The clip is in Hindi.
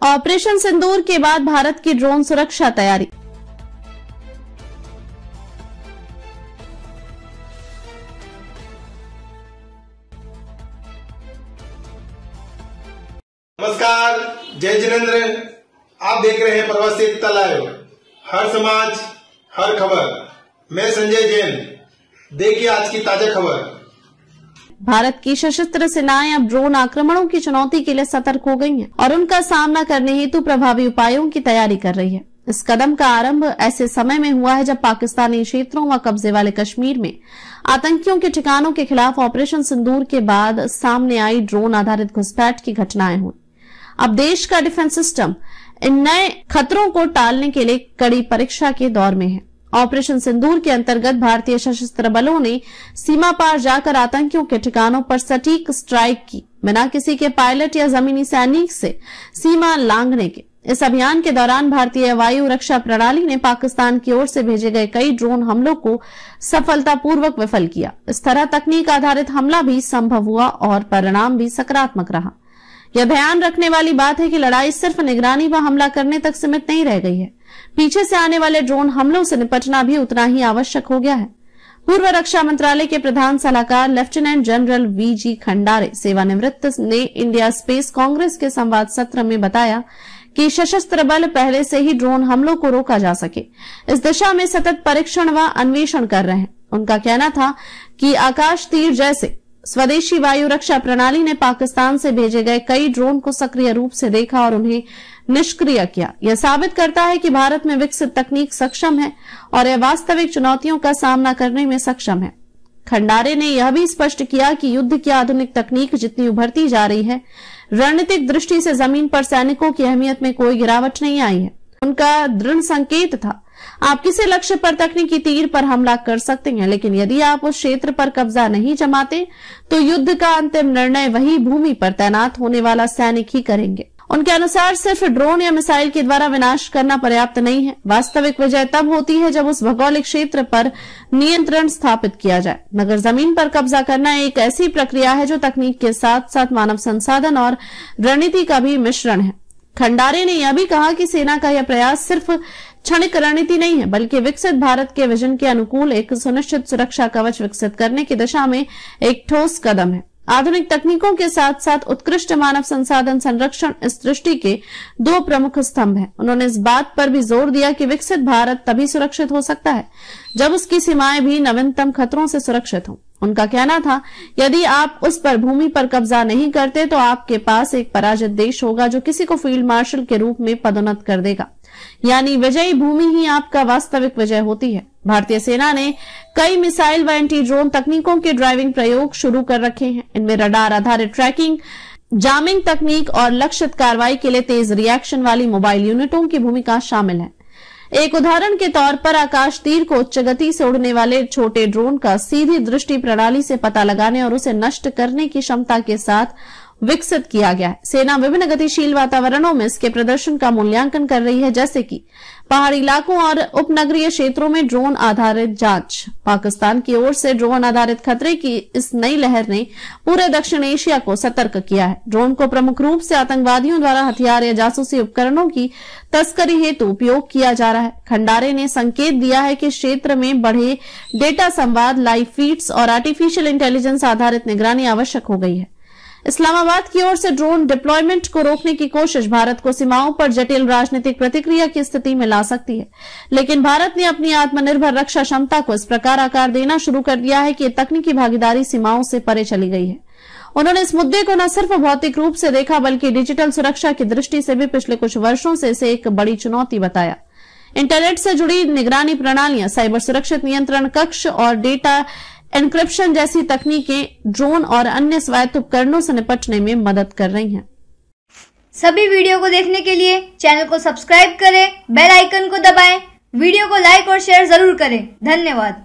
ऑपरेशन सिंदूर के बाद भारत की ड्रोन सुरक्षा तैयारी। नमस्कार, जय जिनेंद्र। आप देख रहे हैं प्रवासी एकता लाइव। हर समाज हर खबर। मैं संजय जैन। देखिए आज की ताजा खबर। भारत की सशस्त्र सेनाएं अब ड्रोन आक्रमणों की चुनौती के लिए सतर्क हो गई हैं और उनका सामना करने हेतु प्रभावी उपायों की तैयारी कर रही है। इस कदम का आरंभ ऐसे समय में हुआ है जब पाकिस्तानी क्षेत्रों व कब्जे वाले कश्मीर में आतंकियों के ठिकानों के खिलाफ ऑपरेशन सिंदूर के बाद सामने आई ड्रोन आधारित घुसपैठ की घटनाएं हुई। अब देश का डिफेंस सिस्टम इन नए खतरों को टालने के लिए कड़ी परीक्षा के दौर में है। ऑपरेशन सिंदूर के अंतर्गत भारतीय सशस्त्र बलों ने सीमा पार जाकर आतंकियों के ठिकानों पर सटीक स्ट्राइक की, बिना किसी के पायलट या जमीनी सैनिक से सीमा लांघने के। इस अभियान के दौरान भारतीय वायु रक्षा प्रणाली ने पाकिस्तान की ओर से भेजे गए कई ड्रोन हमलों को सफलतापूर्वक विफल किया। इस तरह तकनीक आधारित हमला भी संभव हुआ और परिणाम भी सकारात्मक रहा। यह ध्यान रखने वाली बात है कि लड़ाई सिर्फ निगरानी व हमला करने तक सीमित नहीं रह गई है। पीछे से आने वाले ड्रोन हमलों से निपटना भी उतना ही आवश्यक हो गया है। पूर्व रक्षा मंत्रालय के प्रधान सलाहकार लेफ्टिनेंट जनरल वीजी खंडारे सेवानिवृत्त ने इंडिया स्पेस कांग्रेस के संवाद सत्र में बताया कि सशस्त्र बल पहले से ही ड्रोन हमलों को रोका जा सके इस दिशा में सतत परीक्षण व अन्वेषण कर रहे हैं। उनका कहना था कि आकाश तीर जैसे स्वदेशी वायु रक्षा प्रणाली ने पाकिस्तान से भेजे गए कई ड्रोन को सक्रिय रूप से देखा और उन्हें निष्क्रिय किया। यह साबित करता है कि भारत में विकसित तकनीक सक्षम है और यह वास्तविक चुनौतियों का सामना करने में सक्षम है। खंडारे ने यह भी स्पष्ट किया कि युद्ध की आधुनिक तकनीक जितनी उभरती जा रही है, रणनीतिक दृष्टि से जमीन पर सैनिकों की अहमियत में कोई गिरावट नहीं आई है। उनका दृढ़ संकेत था, आप किसी लक्ष्य पर तकनीकी तीर पर हमला कर सकते हैं, लेकिन यदि आप उस क्षेत्र पर कब्जा नहीं जमाते तो युद्ध का अंतिम निर्णय वही भूमि पर तैनात होने वाला सैनिक ही करेंगे। उनके अनुसार सिर्फ ड्रोन या मिसाइल के द्वारा विनाश करना पर्याप्त नहीं है। वास्तविक विजय तब होती है जब उस भौगोलिक क्षेत्र पर नियंत्रण स्थापित किया जाए। मगर जमीन पर कब्जा करना एक ऐसी प्रक्रिया है जो तकनीक के साथ साथ मानव संसाधन और रणनीति का भी मिश्रण है। खंडारे ने यह भी कहा कि सेना का यह प्रयास सिर्फ क्षणिक रणनीति नहीं है, बल्कि विकसित भारत के विजन के अनुकूल एक सुनिश्चित सुरक्षा कवच विकसित करने की दिशा में एक ठोस कदम है। आधुनिक तकनीकों के साथ साथ उत्कृष्ट मानव संसाधन संरक्षण इस दृष्टि के दो प्रमुख स्तंभ हैं। उन्होंने इस बात पर भी जोर दिया कि विकसित भारत तभी सुरक्षित हो सकता है जब उसकी सीमाएं भी नवीनतम खतरों से सुरक्षित हों। उनका कहना था, यदि आप उस पर भूमि पर कब्जा नहीं करते तो आपके पास एक पराजित देश होगा जो किसी को फील्ड मार्शल के रूप में पदोन्नत कर देगा। यानी विजयी भूमि ही आपका वास्तविक विजय होती है। भारतीय सेना ने कई मिसाइल व एंटी ड्रोन तकनीकों के ड्राइविंग प्रयोग शुरू कर रखे हैं। इनमें रडार आधारित ट्रैकिंग, जामिंग तकनीक और लक्षित कार्रवाई के लिए तेज रिएक्शन वाली मोबाइल यूनिटों की भूमिका शामिल है। एक उदाहरण के तौर पर आकाश तीर को उच्च गति से उड़ने वाले छोटे ड्रोन का सीधी दृष्टि प्रणाली से पता लगाने और उसे नष्ट करने की क्षमता के साथ विकसित किया गया है। सेना विभिन्न गतिशील वातावरणों में इसके प्रदर्शन का मूल्यांकन कर रही है, जैसे कि पहाड़ी इलाकों और उपनगरीय क्षेत्रों में ड्रोन आधारित जांच। पाकिस्तान की ओर से ड्रोन आधारित खतरे की इस नई लहर ने पूरे दक्षिण एशिया को सतर्क किया है। ड्रोन को प्रमुख रूप से आतंकवादियों द्वारा हथियार या जासूसी उपकरणों की तस्करी हेतु उपयोग किया जा रहा है। खंडारे ने संकेत दिया है कि क्षेत्र में बढ़े डेटा संवाद, लाइव फीड्स और आर्टिफिशियल इंटेलिजेंस आधारित निगरानी आवश्यक हो गई है। इस्लामाबाद की ओर से ड्रोन डिप्लॉयमेंट को रोकने की कोशिश भारत को सीमाओं पर जटिल राजनीतिक प्रतिक्रिया की स्थिति में ला सकती है, लेकिन भारत ने अपनी आत्मनिर्भर रक्षा क्षमता को इस प्रकार आकार देना शुरू कर दिया है कि तकनीकी भागीदारी सीमाओं से परे चली गई है। उन्होंने इस मुद्दे को न सिर्फ भौतिक रूप से देखा, बल्कि डिजिटल सुरक्षा की दृष्टि से भी पिछले कुछ वर्षों से इसे एक बड़ी चुनौती बताया। इंटरनेट से जुड़ी निगरानी प्रणालियां, साइबर सुरक्षित नियंत्रण कक्ष और डेटा एन्क्रिप्शन जैसी तकनीकें ड्रोन और अन्य स्वायत्त उपकरणों से निपटने में मदद कर रही हैं। सभी वीडियो को देखने के लिए चैनल को सब्सक्राइब करें, बेल आइकन को दबाएं, वीडियो को लाइक और शेयर जरूर करें। धन्यवाद।